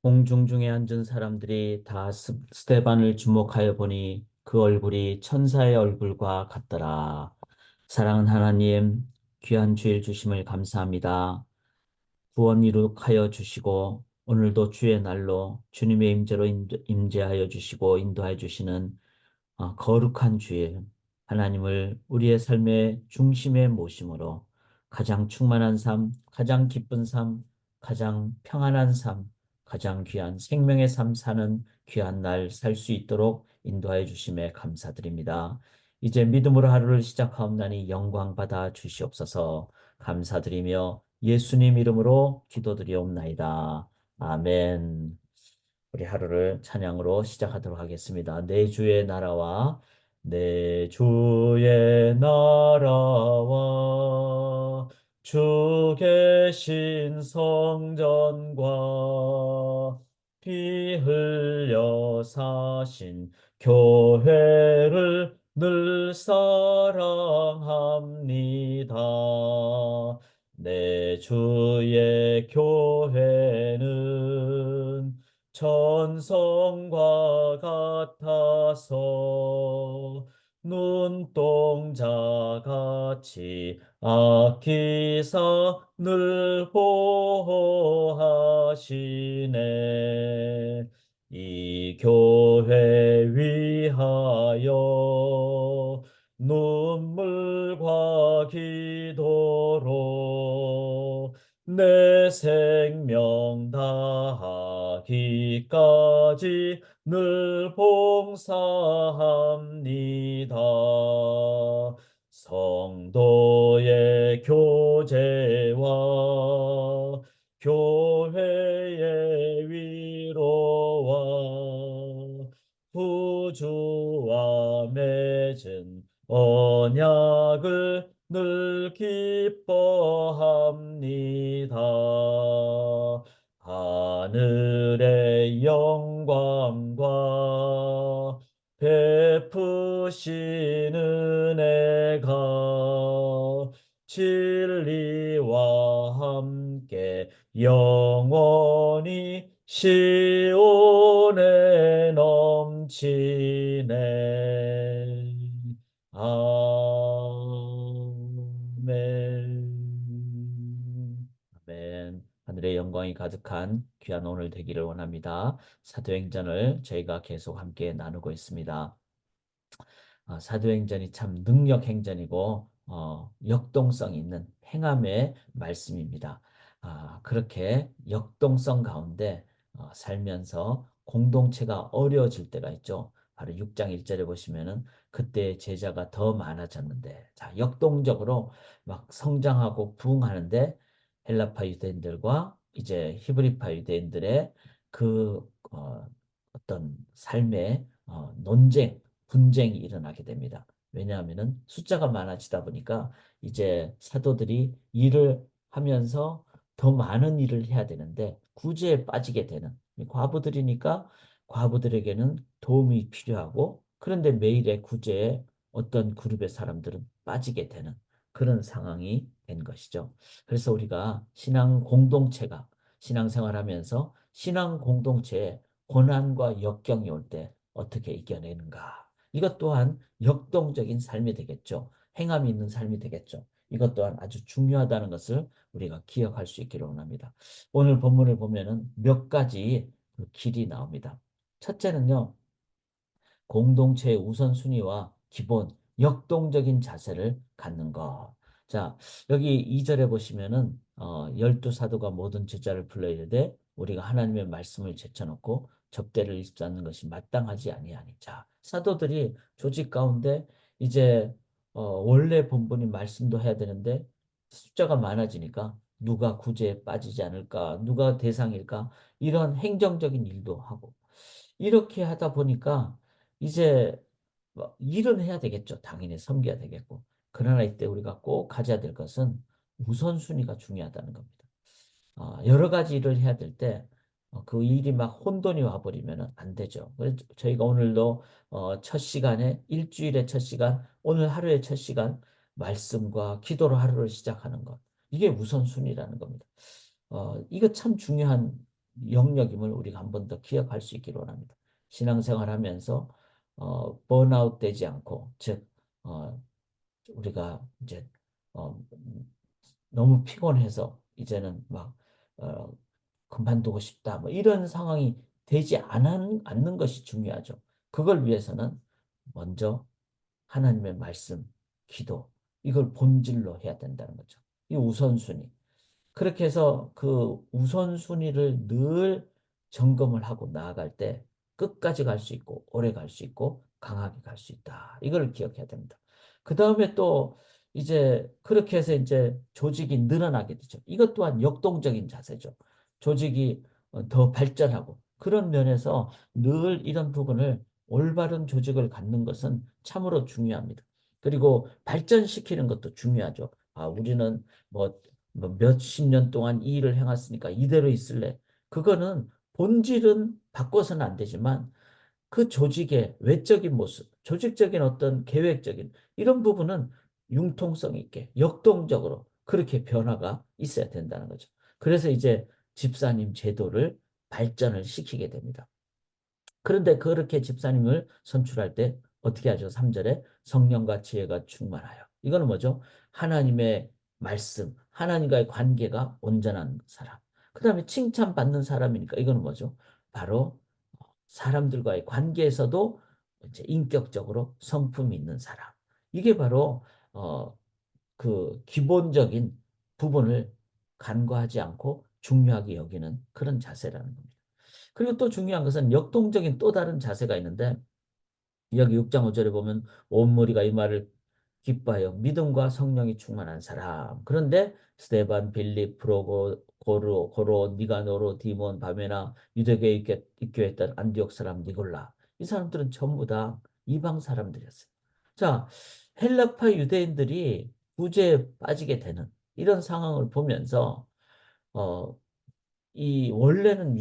공중중에 앉은 사람들이 다 스테반을 주목하여 보니 그 얼굴이 천사의 얼굴과 같더라. 사랑하는 하나님, 귀한 주일 주심을 감사합니다. 구원 이룩하여 주시고 오늘도 주의 날로 주님의 임재로 임재하여 주시고 인도하여 주시는 거룩한 주일 하나님을 우리의 삶의 중심에 모심으로 가장 충만한 삶, 가장 기쁜 삶, 가장 평안한 삶, 가장 귀한 생명의 삶 사는 귀한 날 살 수 있도록 인도하여 주심에 감사드립니다. 이제 믿음으로 하루를 시작하옵나니 영광 받아 주시옵소서. 감사드리며 예수님 이름으로 기도드리옵나이다. 아멘. 우리 하루를 찬양으로 시작하도록 하겠습니다. 내 주의 나라와 내 주의 나라와 주 계신 성전과 피 흘려 사신 교회를 늘 사랑합니다. 내 주의 교회는 천성과 같아서 눈동자 같이 아끼사 늘 보호하시네. 이 교회 위하여 눈물과 기도로 내 생명 다하기까지 늘 봉사합니다. 성도의 교제와 교회의 위로와 구주와 맺은 언약을 늘 기뻐합니다. 하늘의 영광과 베푸신 은혜가 진리와 함께 영원히 시온에 넘치네. 아멘. 아멘. 하늘의 영광이 가득한 귀한 오늘 되기를 원합니다. 사도행전을 저희가 계속 함께 나누고 있습니다. 사도행전이 참 능력행전이고 역동성 있는 행함의 말씀입니다. 그렇게 역동성 가운데 살면서 공동체가 어려워질 때가 있죠. 바로 6장 1절에 보시면은 그때 제자가 더 많아졌는데, 자, 역동적으로 막 성장하고 부흥하는데 헬라파 유대인들과 이제 히브리파 유대인들의 그 어떤 삶의 논쟁, 분쟁이 일어나게 됩니다. 왜냐하면은 숫자가 많아지다 보니까 이제 사도들이 일을 하면서 더 많은 일을 해야 되는데 구제에 빠지게 되는, 과부들이니까 과부들에게는 도움이 필요하고, 그런데 매일의 구제에 어떤 그룹의 사람들은 빠지게 되는 그런 상황이 된 것이죠. 그래서 우리가 신앙생활하면서 신앙 공동체에 고난과 역경이 올 때 어떻게 이겨내는가? 이것 또한 역동적인 삶이 되겠죠. 행함이 있는 삶이 되겠죠. 이것 또한 아주 중요하다는 것을 우리가 기억할 수 있기를 원합니다. 오늘 본문을 보면은 몇 가지 그 길이 나옵니다. 첫째는요, 공동체의 우선순위와 기본, 역동적인 자세를 갖는 것. 자, 여기 2절에 보시면은 열두 사도가 모든 제자를 불러이르되 우리가 하나님의 말씀을 제쳐놓고 접대를 입지 않는 것이 마땅하지 아니하니. 자, 사도들이 조직 가운데 이제 원래 본분인 말씀도 해야 되는데 숫자가 많아지니까 누가 구제에 빠지지 않을까, 누가 대상일까, 이런 행정적인 일도 하고, 이렇게 하다 보니까 이제 뭐 일은 해야 되겠죠. 당연히 섬겨야 되겠고. 그러나 이때 우리가 꼭 가져야 될 것은 우선순위가 중요하다는 겁니다. 여러 가지 일을 해야 될 때 그 일이 막 혼돈이 와버리면 안 되죠. 그래서 저희가 오늘도 첫 시간에, 일주일의 첫 시간, 오늘 하루의 첫 시간 말씀과 기도로 하루를 시작하는 것. 이게 우선순위라는 겁니다. 이거 참 중요한 영역임을 우리가 한 번 더 기억할 수 있기를 원합니다. 신앙생활하면서 번아웃 되지 않고, 즉 우리가 이제 어, 너무 피곤해서 이제는 막 어, 그만두고 싶다 뭐 이런 상황이 되지 않는 것이 중요하죠. 그걸 위해서는 먼저 하나님의 말씀, 기도 이걸 본질로 해야 된다는 거죠. 이 우선순위. 그렇게 해서 그 우선순위를 늘 점검을 하고 나아갈 때 끝까지 갈 수 있고 오래 갈 수 있고 강하게 갈 수 있다. 이걸 기억해야 됩니다. 그 다음에 또 이제 그렇게 해서 이제 조직이 늘어나게 되죠. 이것 또한 역동적인 자세죠. 조직이 더 발전하고 그런 면에서 늘 이런 부분을 올바른 조직을 갖는 것은 참으로 중요합니다. 그리고 발전시키는 것도 중요하죠. 아, 우리는 뭐 몇십 년 동안 이 일을 해왔으니까 이대로 있을래. 그거는 본질은 바꿔서는 안 되지만 그 조직의 외적인 모습, 조직적인 어떤 계획적인 이런 부분은 융통성 있게 역동적으로 그렇게 변화가 있어야 된다는 거죠. 그래서 이제 집사님 제도를 발전을 시키게 됩니다. 그런데 그렇게 집사님을 선출할 때 어떻게 하죠? 3절에 성령과 지혜가 충만하여. 이거는 뭐죠? 하나님의 말씀, 하나님과의 관계가 온전한 사람. 그 다음에 칭찬받는 사람이니까 이거는 뭐죠? 바로 사람들과의 관계에서도 이제 인격적으로 성품이 있는 사람. 이게 바로 어, 그 기본적인 부분을 간과하지 않고 중요하게 여기는 그런 자세라는 겁니다. 그리고 또 중요한 것은 역동적인 또 다른 자세가 있는데 여기 6장 5절에 보면 온 무리가 이 말을 기뻐하여 믿음과 성령이 충만한 사람. 그런데 스데반, 빌립, 프로고, 고로, 니가노로, 디몬, 바메나, 유대교에 입교했던 안디옥 사람 니골라. 이 사람들은 전부 다 이방 사람들이었어요. 자, 헬라파 유대인들이 구제에 빠지게 되는 이런 상황을 보면서 어, 이 원래는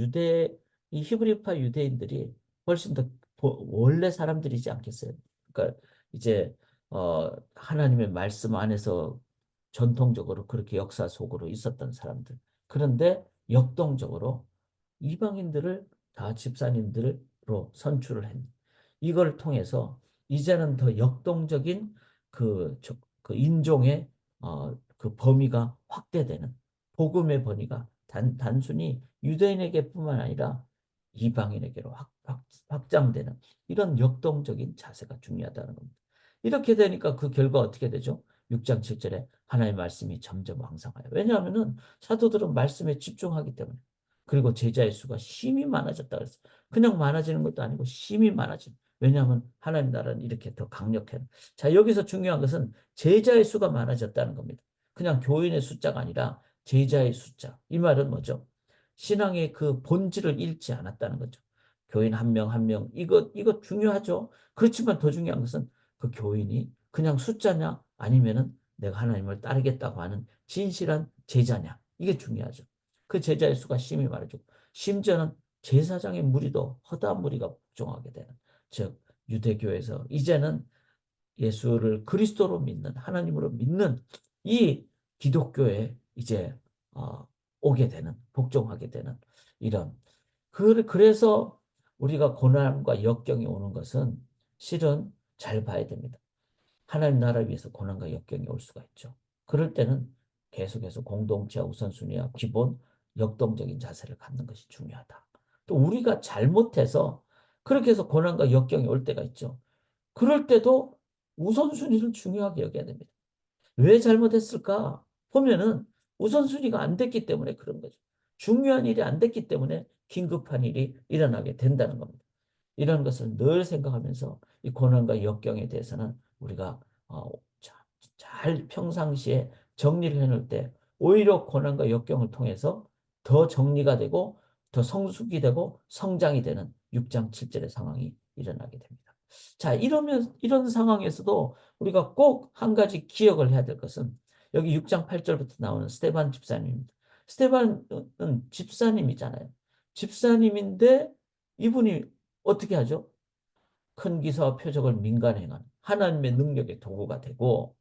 이 히브리파 유대인들이 훨씬 더 원래 사람들이지 않겠어요? 그러니까 이제 하나님의 말씀 안에서 전통적으로 그렇게 역사 속으로 있었던 사람들. 그런데 역동적으로 이방인들을 다 집사님들로 선출을 했. 이걸 통해서 이제는 더 역동적인 그 인종의 그 범위가 확대되는 복음의 범위가 단순히 유대인에게뿐만 아니라 이방인에게로 확장되는 이런 역동적인 자세가 중요하다는 겁니다. 이렇게 되니까 그 결과 어떻게 되죠? 6장 7절에 하나님의 말씀이 점점 왕성하여. 왜냐하면은 사도들은 말씀에 집중하기 때문에. 그리고 제자의 수가 심히 많아졌다 그랬어요. 그냥 많아지는 것도 아니고 심히 많아진. 왜냐하면 하나님 나라는 이렇게 더 강력해. 자, 여기서 중요한 것은 제자의 수가 많아졌다는 겁니다. 그냥 교인의 숫자가 아니라 제자의 숫자. 이 말은 뭐죠? 신앙의 그 본질을 잃지 않았다는 거죠. 교인 한 명 한 명. 이거 중요하죠. 그렇지만 더 중요한 것은 그 교인이 그냥 숫자냐 아니면은 내가 하나님을 따르겠다고 하는 진실한 제자냐. 이게 중요하죠. 그 제자의 수가 심히 많아지고 심지어는 제사장의 무리도 허다한 무리가 복종하게 되는. 즉 유대교에서 이제는 예수를 그리스도로 믿는 하나님으로 믿는 이 기독교에 이제 어, 오게 되는 복종하게 되는 이런 그래서 우리가 고난과 역경이 오는 것은 실은 잘 봐야 됩니다. 하나님 나라를 위해서 고난과 역경이 올 수가 있죠. 그럴 때는 계속해서 공동체와 우선순위와 기본 역동적인 자세를 갖는 것이 중요하다. 또 우리가 잘못해서 그렇게 해서 고난과 역경이 올 때가 있죠. 그럴 때도 우선순위를 중요하게 여겨야 됩니다. 왜 잘못했을까? 보면은 우선순위가 안 됐기 때문에 그런 거죠. 중요한 일이 안 됐기 때문에 긴급한 일이 일어나게 된다는 겁니다. 이런 것을 늘 생각하면서 이 고난과 역경에 대해서는 우리가 어, 잘 평상시에 정리를 해놓을 때 오히려 고난과 역경을 통해서 더 정리가 되고 더 성숙이 되고 성장이 되는 6장 7절의 상황이 일어나게 됩니다. 자, 이런 상황에서도 우리가 꼭 한 가지 기억을 해야 될 것은 여기 6장 8절부터 나오는 스데반 집사님입니다. 스데반은 집사님이잖아요. 집사님인데 이분이 어떻게 하죠? 큰 기사와 표적을 민간에 행하는 하나님의 능력의 도구가 되고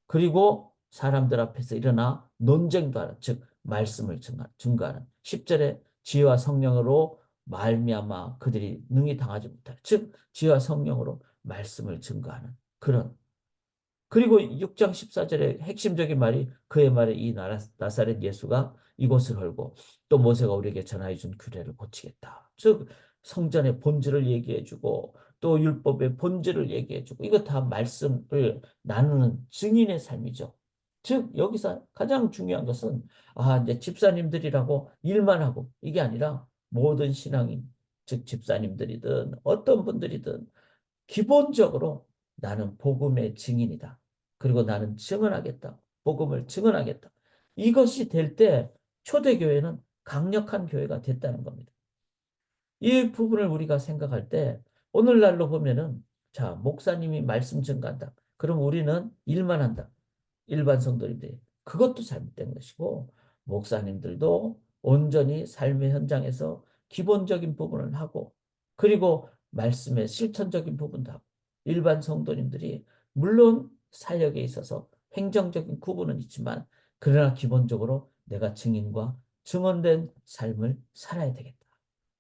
그리고 사람들 앞에서 일어나 논쟁도 하는 즉 말씀을 증거하는 10절에 지혜와 성령으로 말미암아 그들이 능히 당하지 못할, 즉 지혜와 성령으로 말씀을 증거하는 그런. 그리고 6장 14절의 핵심적인 말이, 그의 말에 이 나사렛 예수가 이곳을 헐고 또 모세가 우리에게 전하여 준 규례를 고치겠다. 즉 성전의 본질을 얘기해주고 또 율법의 본질을 얘기해주고, 이거 다 말씀을 나누는 증인의 삶이죠. 즉 여기서 가장 중요한 것은, 이제 집사님들이라고 일만 하고 이게 아니라 모든 신앙인, 즉 집사님들이든 어떤 분들이든 기본적으로 나는 복음의 증인이다. 그리고 나는 증언하겠다. 복음을 증언하겠다. 이것이 될 때 초대교회는 강력한 교회가 됐다는 겁니다. 이 부분을 우리가 생각할 때 오늘날로 보면은, 자, 목사님이 말씀 증가한다. 그럼 우리는 일만 한다. 일반 성도님들이. 그것도 잘못된 것이고, 목사님들도 온전히 삶의 현장에서 기본적인 부분을 하고, 그리고 말씀의 실천적인 부분도 하고, 일반 성도님들이 물론 사역에 있어서 행정적인 구분은 있지만, 그러나 기본적으로 내가 증인과 증언된 삶을 살아야 되겠다.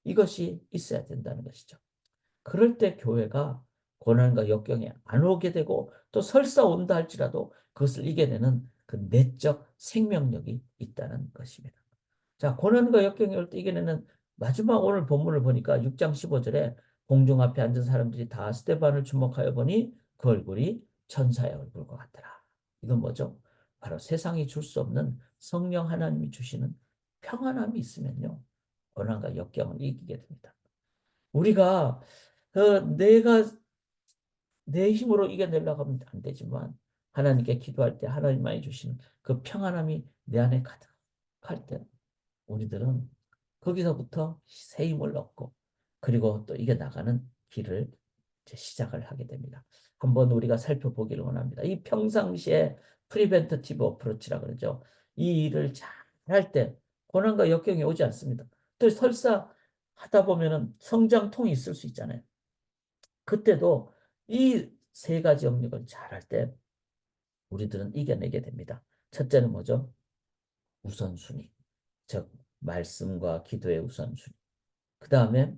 이것이 있어야 된다는 것이죠. 그럴 때 교회가 고난과 역경에 안 오게 되고, 또 설사 온다 할지라도 그것을 이겨내는 그 내적 생명력이 있다는 것입니다. 자, 고난과 역경이 올 때 이겨내는 마지막 오늘 본문을 보니까 6장 15절에 공중 앞에 앉은 사람들이 다 스데반을 주목하여 보니 그 얼굴이 천사의 얼굴과 같더라. 이건 뭐죠? 바로 세상이 줄 수 없는 성령 하나님이 주시는 평안함이 있으면요, 고난과 역경을 이기게 됩니다. 우리가 내가 내 힘으로 이겨내려고 하면 안 되지만, 하나님께 기도할 때 하나님만이 주시는 그 평안함이 내 안에 가득할 때 우리들은 거기서부터 새 힘을 얻고, 그리고 또 이겨나가는 길을 이제 시작을 하게 됩니다. 한번 우리가 살펴보기를 원합니다. 이 평상시에 프리벤터티브 어프로치라 그러죠. 이 일을 잘 할 때 고난과 역경이 오지 않습니다. 또 설사 하다 보면은 성장통이 있을 수 있잖아요. 그때도 이 세 가지 영역을 잘 할 때 우리들은 이겨내게 됩니다. 첫째는 뭐죠? 우선순위. 즉 말씀과 기도의 우선순위. 그 다음에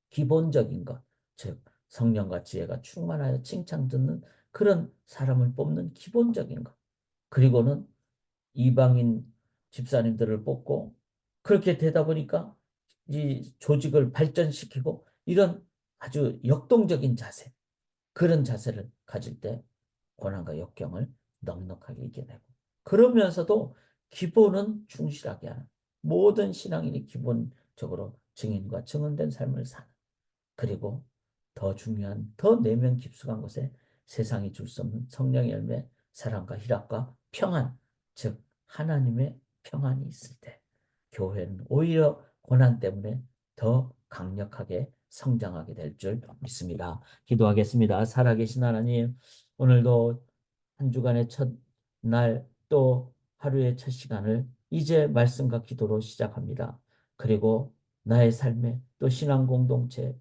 기본적인 것, 즉 성령과 지혜가 충만하여 칭찬 듣는 그런 사람을 뽑는 기본적인 것. 그리고는 이방인 집사님들을 뽑고, 그렇게 되다 보니까 이 조직을 발전시키고, 이런 아주 역동적인 자세, 그런 자세를 가질 때 고난과 역경을 넉넉하게 이겨내고, 그러면서도 기본은 충실하게 하는, 모든 신앙인이 기본적으로 증인과 증언된 삶을 사는, 그리고 더 중요한, 더 내면 깊숙한 곳에 세상이 줄 수 없는 성령의 열매, 사랑과 희락과 평안, 즉 하나님의 평안이 있을 때 교회는 오히려 고난 때문에 더 강력하게 성장하게 될 줄 믿습니다. 기도하겠습니다. 살아계신 하나님, 오늘도 한 주간의 첫 날, 또 하루의 첫 시간을 이제 말씀과 기도로 시작합니다. 그리고 나의 삶에, 또 신앙 공동체,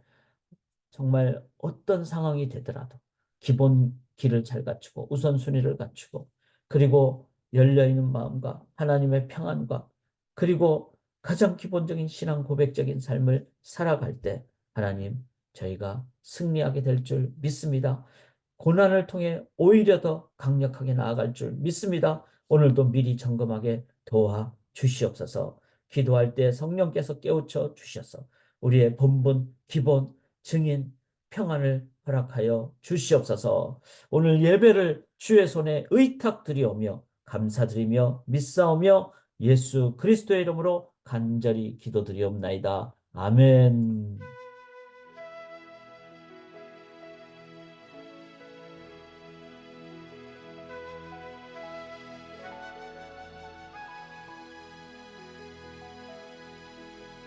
정말 어떤 상황이 되더라도 기본 길을 잘 갖추고 우선순위를 갖추고, 그리고 열려있는 마음과 하나님의 평안과, 그리고 가장 기본적인 신앙 고백적인 삶을 살아갈 때 하나님, 저희가 승리하게 될 줄 믿습니다. 고난을 통해 오히려 더 강력하게 나아갈 줄 믿습니다. 오늘도 미리 점검하게 도와 주시옵소서. 기도할 때 성령께서 깨우쳐 주셔서 우리의 본분, 기본, 증인, 평안을 허락하여 주시옵소서. 오늘 예배를 주의 손에 의탁드리오며 감사드리며 믿사오며 예수 그리스도의 이름으로 간절히 기도드리옵나이다. 아멘.